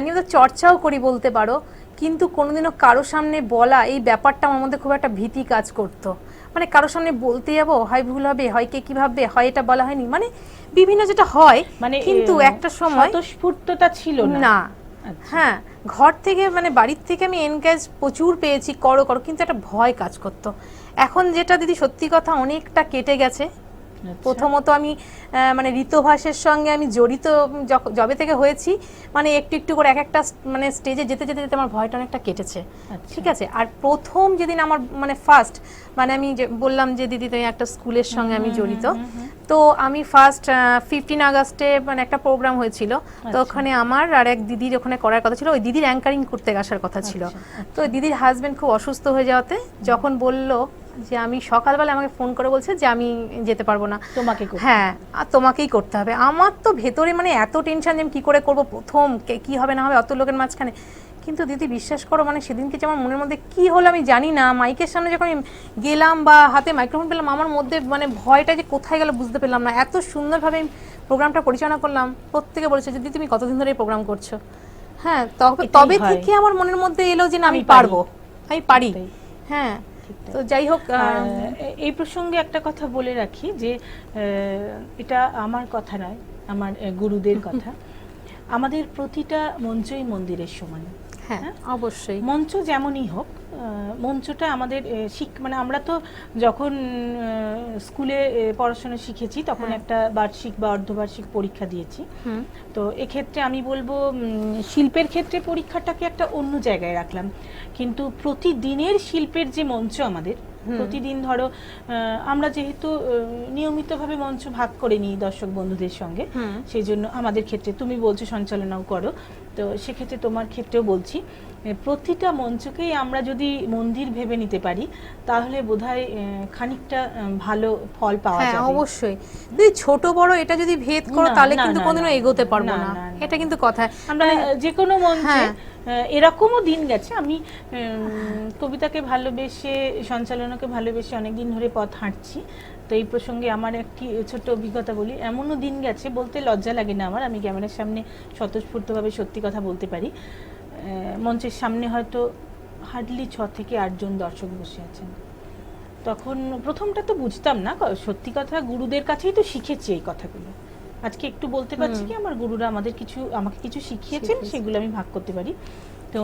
B: নিয়মিত চর্চাও করি বলতে পারো, কিন্তু কোনোদিনও কারো সামনে বলা এই ব্যাপারটা আমার মধ্যে খুব একটা ভীতি কাজ করতো। মানে কারোর সামনে বলতে যাবো, হয় ভুল হবে, হয় কে কি ভাববে, হয় এটা বলা হয়নি, মানে বিভিন্ন যেটা হয়,
A: মানে
B: কিন্তু একটা সময়
A: স্বতঃস্ফূর্ততা ছিল না।
B: হ্যাঁ, ঘর থেকে মানে বাড়ির থেকে আমি এনগেজ প্রচুর পেয়েছি, করো করো, কিন্তু একটা ভয় কাজ করতো। এখন যেটা দিদি সত্যি কথা অনেকটা কেটে গেছে। প্রথমত আমি মানে ঋতভাসের সঙ্গে আমি জড়িত যবে থেকে হয়েছি, মানে একটু একটু করে এক একটা মানে স্টেজে যেতে যেতে যেতে আমার ভয়টা অনেকটা কেটেছে। ঠিক আছে। আর প্রথম যেদিন আমার মানে ফার্স্ট, মানে আমি বললাম যে দিদি তো একটা স্কুলের সঙ্গে আমি জড়িত, তো আমি ফার্স্ট 15 আগস্টে মানে একটা প্রোগ্রাম হয়েছিল, তো ওখানে আমার আর এক দিদির ওখানে করার কথা ছিল, ওই দিদির অ্যাঙ্কারিং করতে আসার কথা ছিল। তো দিদির হাজবেন্ড খুব অসুস্থ হয়ে যাওয়াতে যখন বললো যে আমি সকালবেলা আমাকে ফোন করে বলছে যে আমি যেতে পারবো না,
A: তোমাকে
B: হ্যাঁ আর তোমাকেই করতে হবে। আমার তো ভেতরে মানে এত টেনশন যে আমি কি করে করব, প্রথম কি হবে না হবে অত লোকের মাঝখানে। কিন্তু দিদি বিশ্বাস করো, মানে সেদিনকে যে আমার মনের মধ্যে কি হলো আমি জানি না, মাইকের সামনে যখন আমি গেলাম বা হাতে মাইক্রোফোন পেলাম, আমার মধ্যে মানে ভয়টা যে কোথায় গেল বুঝতে পেলাম না। এত সুন্দরভাবে আমি প্রোগ্রামটা পরিচালনা করলাম, প্রত্যেকে বলেছে যে দিদি তুমি কতদিন ধরে এই প্রোগ্রাম করছো। হ্যাঁ, তবে থেকে আমার মনের মধ্যে এলো যে না আমি পারবো, আমি পারি। হ্যাঁ, তো যাই হোক,
A: এই প্রসঙ্গে একটা কথা বলে রাখি যে এটা আমার কথা নয়, আমার গুরুদের কথা। আমাদের প্রতিটা মঞ্চই মন্দিরের সমান।
B: হ্যাঁ অবশ্যই,
A: মঞ্চ যেমনই হোক মঞ্চটা আমাদের মানে আমরা তো যখন স্কুলে পড়াশোনা শিখেছি তখন একটা বার্ষিক বা অর্ধবার্ষিক পরীক্ষা দিয়েছি। তো এক্ষেত্রে আমি বলবো শিল্পের ক্ষেত্রে পরীক্ষাটাকে একটা অন্য জায়গায় রাখলাম, কিন্তু প্রতিদিনের শিল্পের যে মঞ্চ আমাদের, প্রতিদিন ধরো আমরা যেহেতু নিয়মিতভাবে মঞ্চ ভাগ করে নিই দর্শক বন্ধুদের সঙ্গে, সেই জন্য আমাদের ক্ষেত্রে তুমি বলছো সঞ্চালনাও করো, তো সেক্ষেত্রে তোমার ক্ষেত্রেও বলছি প্রতিটা মঞ্চকেই আমরা যদি মন্দির ভেবে নিতে পারি তাহলে বোধহয় খানিকটা ভালো ফল পাওয়া যাবে।
B: হ্যাঁ অবশ্যই, যদি ছোট বড় এটা যদি ভেদ করো তাহলে কিন্তু কোনোদিনও এগোতে পারবো না, এটা কিন্তু কথা।
A: আমরা যে কোনো মঞ্চে এরকমও দিন গেছে, আমি কবিতাকে ভালোবেসে সঞ্চালনাকে ভালোবেসে অনেকদিন ধরে পথ হাঁটছি, তো এই প্রসঙ্গে আমার একটি ছোট্ট অভিজ্ঞতা বলি। এমনও দিন গেছে, বলতে লজ্জা লাগে না আমার, আমি ক্যামেরার সামনে স্বতঃস্ফূর্তভাবে সত্যি কথা বলতে পারি, মঞ্চের সামনে হয়তো হার্ডলি 6 থেকে 8 জন দর্শক বসে আছেন। তখন প্রথমটা তো বুঝতাম না, সত্যি কথা গুরুদের কাছেই তো শিখেছি এই কথাগুলো। আজকে একটু বলতে পারছি কি আমার গুরুরা আমাকে কিছু শিখিয়েছেন, সেগুলো আমি ভাগ করতে পারি। তো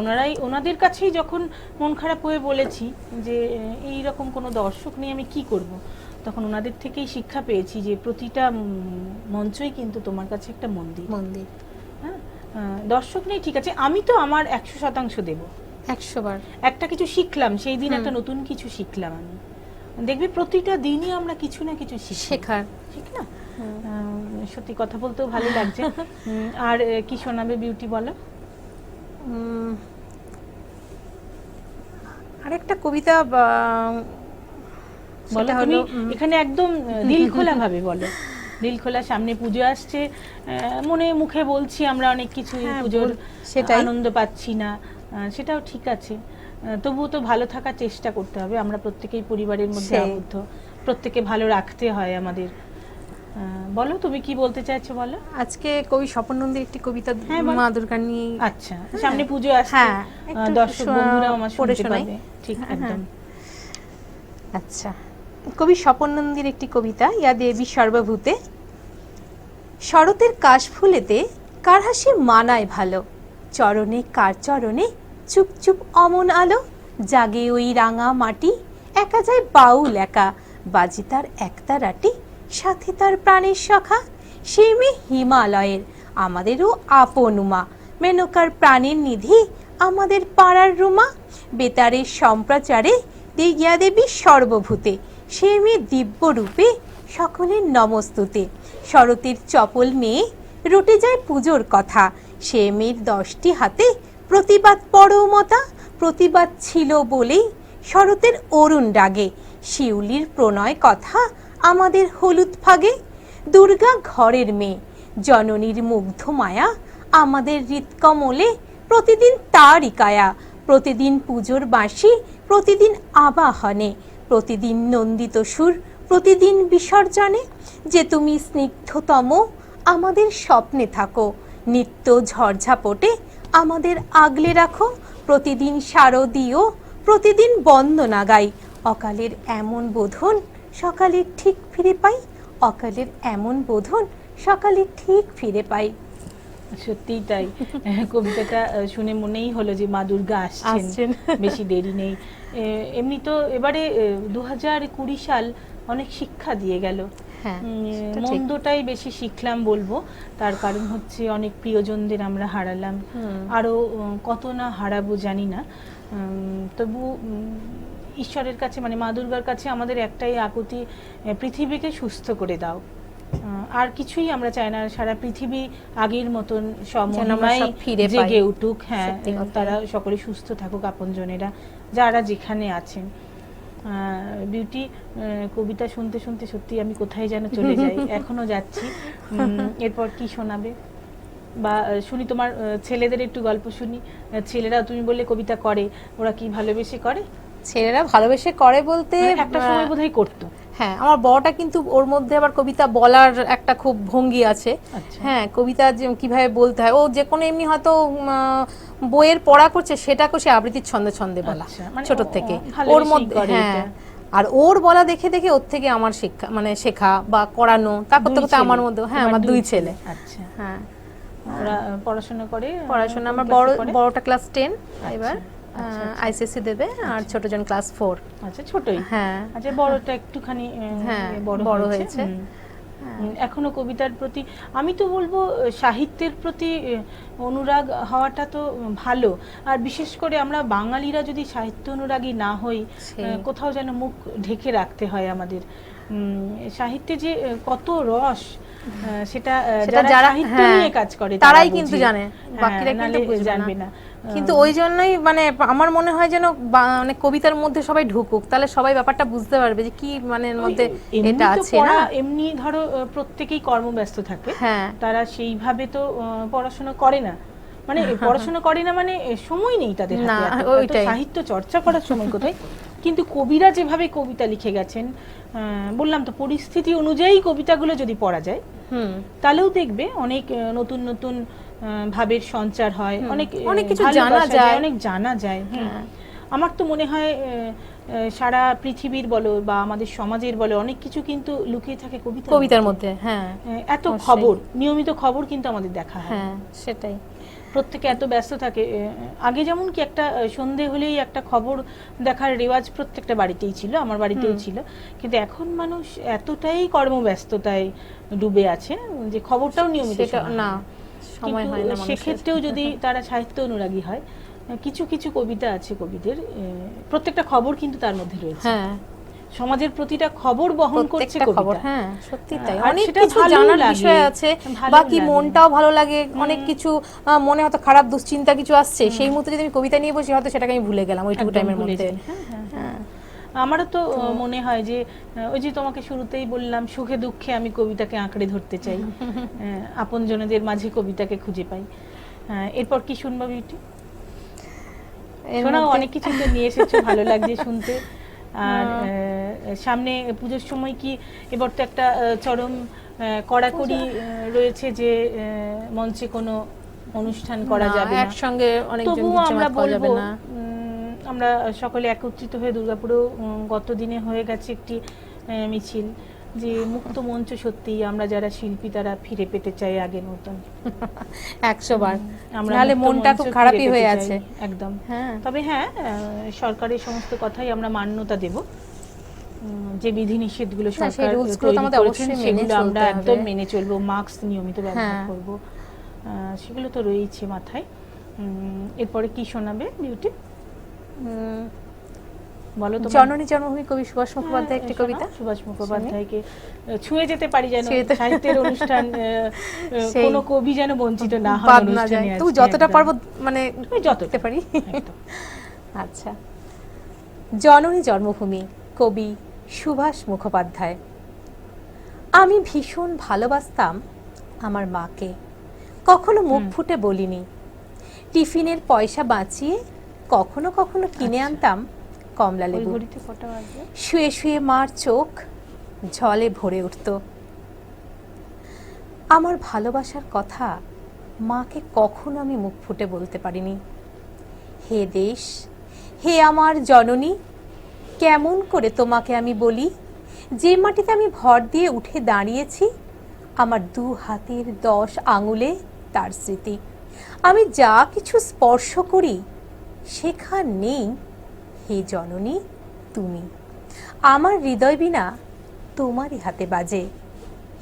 A: ওনাদের কাছেই যখন মন খারাপ হয়ে বলেছি যে এই রকম কোনো দর্শক নিয়ে আমি কি করব, তখন ওনাদের থেকেই শিক্ষা পেয়েছি যে প্রতিটা মঞ্চই কিন্তু তোমার কাছে একটা মন্দির। হ্যাঁ, দর্শক নেই ঠিক আছে, আমি তো আমার 100% দেব,
B: 100 বার।
A: একটা কিছু শিখলাম সেই দিন, একটা নতুন কিছু শিখলাম আমি, দেখবি প্রতিটা দিনই আমরা কিছু না কিছু শেখার, ঠিক না? সত্যি কথা বলতেও ভালো লাগছে। আর কি শোনাবে বিউটি বলো?
B: আরেকটা কবিতা
A: বলো তুমি, এখানে একদম দিল খোলা ভাবে বলো। দিল খোলা, সামনে পুজো আসছে, মনে মুখে বলছি আমরা অনেক কিছু, পুজোর আনন্দ পাচ্ছি না, সেটাও ঠিক আছে, তবুও তো ভালো থাকার চেষ্টা করতে হবে। আমরা প্রত্যেকেই পরিবারের মধ্যে আবদ্ধ, প্রত্যেকে ভালো রাখতে হয় আমাদের। বলো তুমি কি বলতে চাইছো বলো।
B: আজকে কবি স্বপন নন্দীর একটি কবিতা মা দুর্গা নিয়ে।
A: আচ্ছা, সামনে পুজো আসছে, দর্শক বন্ধুরা আমার শুনতে পাবে, ঠিক একদম।
B: আচ্ছা, কবি স্বপন নন্দীর একটি কবিতা, ইয়া দেবী সর্বভূতে। শরতের কাশ ফুলেতে কার হাসি মানায় ভালো, চরণে কার চরণে চুপ চুপ অমন আলো, জাগে ওই রাঙা মাটি, একা যায় বাউল একা, বাজে তার একতারাটি, সাথে তার প্রাণের সখা, সে মেয়ে হিমালয়ের আমাদেরও আপন উমা, মেনকার প্রাণের নিধি আমাদের পাড়ার রুমা, বেতারের সম্প্রচারে ইয়া দেবী সর্বভূতে, সে মেয়ে দিব্য রূপে সকলের নমস্তুতে, শরতের চপল মেয়ে রটে যায় পুজোর কথা, সে মেয়ের 10টি হাতে প্রতিবাদ পরমতা, প্রতিবাদ ছিল বলেই শরতের অরুণ ডাগে, শিউলির প্রণয় কথা আমাদের হলুদ ফাগে, দুর্গা ঘরের মেয়ে জননীর মুগ্ধ মায়া আমাদের হৃৎকমলে, প্রতিদিন তারই কায়া, প্রতিদিন পুজোর বাঁশি, প্রতিদিন আবাহনে, প্রতিদিন নন্দিত সুর, প্রতিদিন বিসর্জনে, যে তুমি স্নিগ্ধতম আমাদের স্বপ্নে থাকো, নিত্য ঝড়ঝাপটে আমাদের আগলে রাখো, প্রতিদিন শারদীয় প্রতিদিন বন্দনা গাই, অকালের এমন বোধন সকালে ঠিক ফিরে পাই, অকালের এমন বোধন সকালে ঠিক ফিরে পাই।
A: সত্যিই তাই, কবিতাটা শুনে মনেই হলো যে মা দুর্গা আসছেন, বেশি দেরি নেই। এমনি তো এবারে 2020 সাল অনেক শিক্ষা দিয়ে গেল, মন্দটাই বেশি শিখলাম বলবো, তার কারণ হচ্ছে অনেক প্রিয়জনদের আমরা হারালাম, আরো কত না হারাবো জানি না। তবু ঈশ্বরের কাছে মানে মা দুর্গার কাছে আমাদের একটাই আকুতি, পৃথিবীকে সুস্থ করে দাও, আর কিছুই আমরা চাই না, সারা পৃথিবী আগের মতন সমন্বয় জেগে উঠুক, হ্যাঁ তারা সকলে সুস্থ থাকুক, আপনজনেরা যারা যেখানে আছেন। বিউটি, কবিতা শুনতে শুনতে সত্যি আমি কোথায় যেন চলে যাই, এখনো যাচ্ছি। এরপর কি শোনাবে বা শুনি? তোমার ছেলেদের একটু গল্প শুনি। ছেলেরা তুমি বললে কবিতা করে, ওরা কি ভালোবেসে করে?
B: ছেলেরা ভালোবেসে করে বলতে
A: একটা সময় বোধহয় করতো।
B: হ্যাঁ, আমার বড়টা কিন্তু ওর মধ্যে আবার কবিতা বলার একটা খুব ভঙ্গি আছে। হ্যাঁ, কবিতা কিভাবে বলতে হয়, ও যে কোনো এমনি হয়তো বইয়ের পড়া করছে সেটাকে সে আবৃত্তির ছন্দে ছন্দে বলা ছোট থেকে ওর মধ্যে। হ্যাঁ, আর ওর বলা দেখে দেখে ওর থেকে আমার শিক্ষা মানে শেখা বা করানো, তা করতে করতে আমার মধ্যে। হ্যাঁ, আমার 2 ছেলে।
A: আচ্ছা, হ্যাঁ, ওরা পড়াশোনা করে?
B: পড়াশোনা আমার বড়টা ক্লাস 10 এবার, আইসিএসসি দেবে, আর ছোটজন ক্লাস 4।
A: আচ্ছা, ছোটই।
B: হ্যাঁ,
A: আচ্ছা, বড়টা একটুখানি
B: বড় হয়েছে।
A: এখনো কবিতার প্রতি, আমি তো বলবো সাহিত্যের প্রতি অনুরাগ হওয়াটা তো ভালো। আর বিশেষ করে আমরা বাঙালিরা যদি সাহিত্য অনুরাগী না হই, কোথাও যেন মুখ ঢেকে রাখতে হয় আমাদের। সাহিত্যে যে কত রস, সেটা যারা সাহিত্য নিয়ে কাজ করে
B: তারাই কিন্তু জানে, বাকিরা কিন্তু জানবে না। কিন্তু ওই জন্যই মানে আমার মনে হয় যেন মানে কবিতার মধ্যে সবাই ঢুকুক, তাহলে সবাই ব্যাপারটা বুঝতে পারবে যে কি মানে মধ্যে এটা আছে না।
A: এমনি ধরো প্রত্যেকেই কর্মব্যস্ত থাকে, তারা সেইভাবে তো পড়াশোনা করে না, মানে পড়াশোনা করে না মানে সময় নেই তাদের হাতে, সাহিত্য চর্চা করার সময় কোথায়। কিন্তু কবিরা যেভাবে কবিতা লিখে গেছেন, বললাম তো পরিস্থিতি অনুযায়ী কবিতাগুলো যদি পড়া যায়, তাহলেও দেখবে অনেক নতুন নতুন ভাবের সঞ্চার হয়, অনেক কিছু জানা যায়। আমার তো মনে হয় সারা পৃথিবীর বলো বা আমাদের সমাজের বলো, অনেক কিছু কিন্তু লুকিয়ে থাকে কবিতার মধ্যে। এত খবর, নিয়মিত খবর কিন্তু আমাদের দেখা হয়।
B: সেটাই,
A: প্রত্যেকে এত ব্যস্ত থাকে। আগে যেমন কি একটা সন্ধে হলেই একটা খবর দেখার রেওয়াজ প্রত্যেকটা বাড়িতেই ছিল, আমার বাড়িতেও ছিল। কিন্তু এখন মানুষ এতটাই কর্মব্যস্ততায় ডুবে আছে যে খবরটাও নিয়মিত না, সময় হয় না। সেক্ষেত্রেও যদি তারা সাহিত্য অনুরাগী হয়, কিছু কিছু কবিতা আছে কবিদের, প্রত্যেকটা খবর কিন্তু তার মধ্যে রয়েছে। সমাজের প্রতিটা খবর বহন করছে কবিতা।
B: সত্যি তাই, অনেক কিছু জানার বিষয় আছে, বাকি মনটাও ভালো লাগে। অনেক কিছু মনে হয়তো খারাপ দুশ্চিন্তা কিছু আসছে, সেই মুহূর্তে যদি আমি কবিতা নিয়ে বসি, হয়তো সেটাকে আমি ভুলে গেলাম ওইটুকু টাইমের মধ্যে।
A: আমারও তো মনে হয় যে ওই যে তোমাকে শুরুতেই বললাম, সুখে দুঃখে আমি কবিতাকে আঁকড়ে ধরতে চাই, আপনজনদের মাঝে কবিতাকে খুঁজে পাই। এরপর কি শুনবা বিউটি? শোনাও, অনেক কিছু তো নিয়ে এসেছো, ভালো লাগছে শুনতে। আর সামনে পুজোর সময় কি এবার তো একটা চরম কড়াকড়ি রয়েছে যে মঞ্চে কোনো অনুষ্ঠান করা যাবে না,
B: একসঙ্গে অনেকজন,
A: তবুও আমরা বলবো আমরা সকলে একত্রিত হয়ে দুর্গাপুরেও গত দিনে হয়ে গেছে একটি মিছিল, যে মুক্ত মঞ্চ সত্যি আমরা যারা শিল্পী তারা ফিরে পেতে চাই আগের মতন
B: 100 বার, নাহলে মনটা খুব খারাপই হয়ে আছে
A: একদম। তবে সরকারের সমস্ত কথাই আমরা মান্যতা দেব, যে বিধিনিষেধগুলো সরকার তৈরি করেছেন সেগুলো আমরা একদম মেনে চলবো, মাস্ক নিয়মিত ব্যবহার করব, সেগুলো তো রয়েছে মাথায়। এরপরে কি শোনাবে বিউটি? বলো তো।
B: জননী জন্মভূমি কবি সুভাষ মুখোপাধ্যায় একটি কবিতা।
A: সুভাষ মুখোপাধ্যায়কে ছুঁয়ে যেতে পারি যেন সাহিত্যের অনুষ্ঠান, কোনো কবি যেন বঞ্চিত না হয় অনুষ্ঠানে।
B: তো যতটা পারবো মানে যতটা পারি। আচ্ছা, জননী জন্মভূমি কবি সুভাষ মুখোপাধ্যায়। আমি ভীষণ ভালোবাসতাম আমার মাকে, কখনো মুখ ফুটে বলিনি। টিফিনের পয়সা বাঁচিয়ে কখনো কখনো কিনে আনতাম কমলা লেবু। শুয়ে শুয়ে মার চোখ জলে ভরে উঠত। আমার ভালোবাসার কথা মাকে কখনো আমি মুখ ফুটে বলতে পারিনি। হে দেশ, হে আমার জননী, কেমন করে তোমাকে আমি বলি, যে মাটিতে আমি ভর দিয়ে উঠে দাঁড়িয়েছি, আমার 2 হাতের 10 আঙুলে তার স্মৃতি। আমি যা কিছু স্পর্শ করি সেখানেই হে জননী তুমি। আমার হৃদয় বিনা তোমারই হাতে বাজে।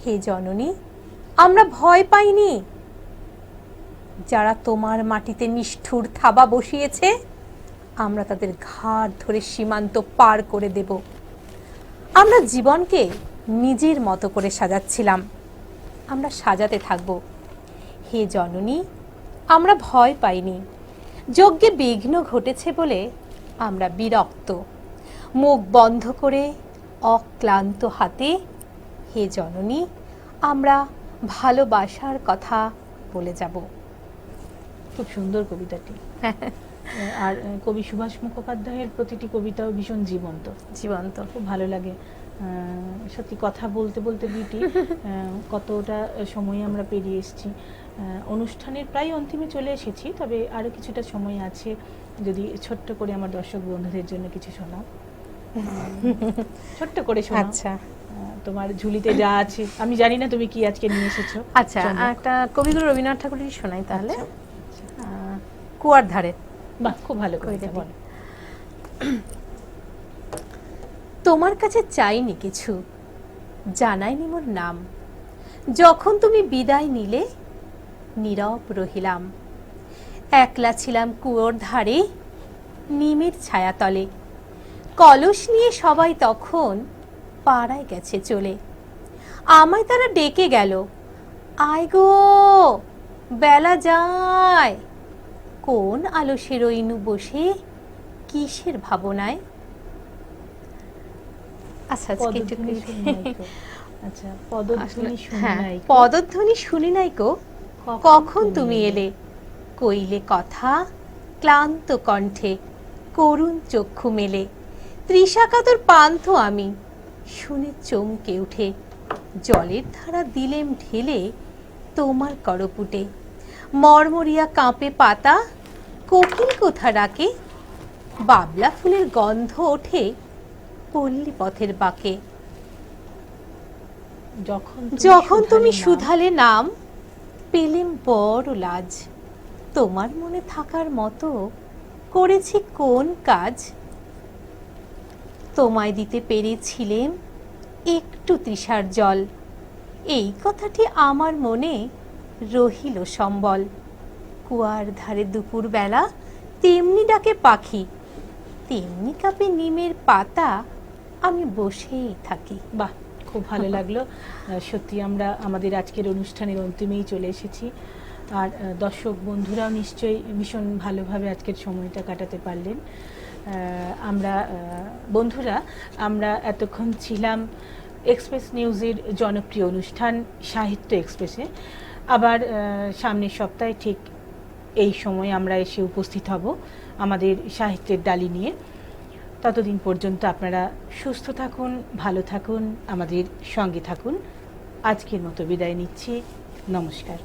B: হে জননী, আমরা ভয় পাইনি। যারা তোমার মাটিতে নিষ্ঠুর থাবা বসিয়েছে, আমরা তাদের ঘাড় ধরে সীমান্ত পার করে দেব। আমরা জীবনকে নিজের মতো করে সাজাচ্ছিলাম, আমরা সাজাতে থাকব। হে জননী, আমরা ভয় পাইনি। যজ্ঞে বিঘ্ন ঘটেছে বলে আমরা বিরক্ত। মুখ বন্ধ করে অক্লান্ত হাতে, হে জননী, আমরা ভালোবাসার কথা বলে যাব।
A: খুব সুন্দর কবিতাটি। আর কবি সুভাষ মুখোপাধ্যায়ের প্রতিটি কবিতাও ভীষণ জীবন্ত, খুব ভালো লাগে। সত্যি কথা বলতে বলতে বিউটি কতটা সময় আমরা পেরিয়ে এসেছি। অনুষ্ঠানের প্রায় অন্তিমে চলে এসেছি, তবে আরও কিছুটা সময় আছে। যদি ছোট্ট করে আমার দর্শক বন্ধুদের জন্য কিছু শোনাও, ছোট্ট করে শোনাও।
B: আচ্ছা,
A: তোমার ঝুলিতে যা আছে, আমি জানি না তুমি কি আজকে নিয়ে এসেছো।
B: আচ্ছা, একটা কবিগুরু রবীন্দ্রনাথ ঠাকুরেরই শোনাই তাহলে। কুয়ার ধারে।
A: বাহ, খুব ভালো কবিতা, বলো।
B: তোমার কাছে চাইনি কিছু, জানাইনি মোর নাম, যখন তুমি বিদায় নিলে নীরব রহিলাম। একলা ছিলাম কুয়োর ধারে নিমের ছায়াতলে, কলস নিয়ে সবাই তখন পাড়ায় গেছে চলে। আমায় তারা ডেকে গেল, আয় গো বেলা যায়, কোন আলসে রইনু বসে কিসের ভাবনায়। আচ্ছা আজকে
A: পদধ্বনি শুনি নাই কো। আচ্ছা, পদধ্বনি শুনি
B: হ্যাঁ,
A: নাই কো।
B: পদধ্বনি শুনি নাই কো, কখন তুমি এলে, কইলে কথা ক্লান্ত কণ্ঠে, করুণ চক্ষু মেলে। তৃষাকাতর পান্থ আমি শুনে চমকে উঠে, জলের ধারা দিলেম ঢেলে তোমার করপুটে। মরমরিয়া কাঁপে পাতা, কোকিল কোথা ডাকে, বাবলা ফুলের গন্ধ ওঠে পল্লী পথের বাঁকে। যখন তুমি শুধালে নাম, পেলেম বড় লাজ, তোমার মনে থাকার মতো করেছি কোন কাজ। তোমায় দিতে পেরেছিলেম একটু তৃষার জল, এই কথাটি আমার মনে রহিল সম্বল। কুয়ার ধারে দুপুর বেলা তেমনি ডাকে পাখি, তেমনি কাঁপে নিমের পাতা, আমি বসেই থাকি।
A: বাহ, খুব ভালো লাগলো। সত্যি আমরা আমাদের আজকের অনুষ্ঠানের অন্তিমেই চলে এসেছি। আর দর্শক বন্ধুরাও নিশ্চয়ই ভীষণ ভালোভাবে আজকের সময়টা কাটাতে পারলেন। আমরা বন্ধুরা, আমরা এতক্ষণ ছিলাম এক্সপ্রেস নিউজের জনপ্রিয় অনুষ্ঠান সাহিত্য এক্সপ্রেসে। আবার সামনের সপ্তাহে ঠিক এই সময় আমরা এসে উপস্থিত হব আমাদের সাহিত্যের ডালি নিয়ে। ততদিন পর্যন্ত আপনারা সুস্থ থাকুন, ভালো থাকুন, আমাদের সঙ্গে থাকুন। আজকের মতো বিদায় নিচ্ছি। নমস্কার।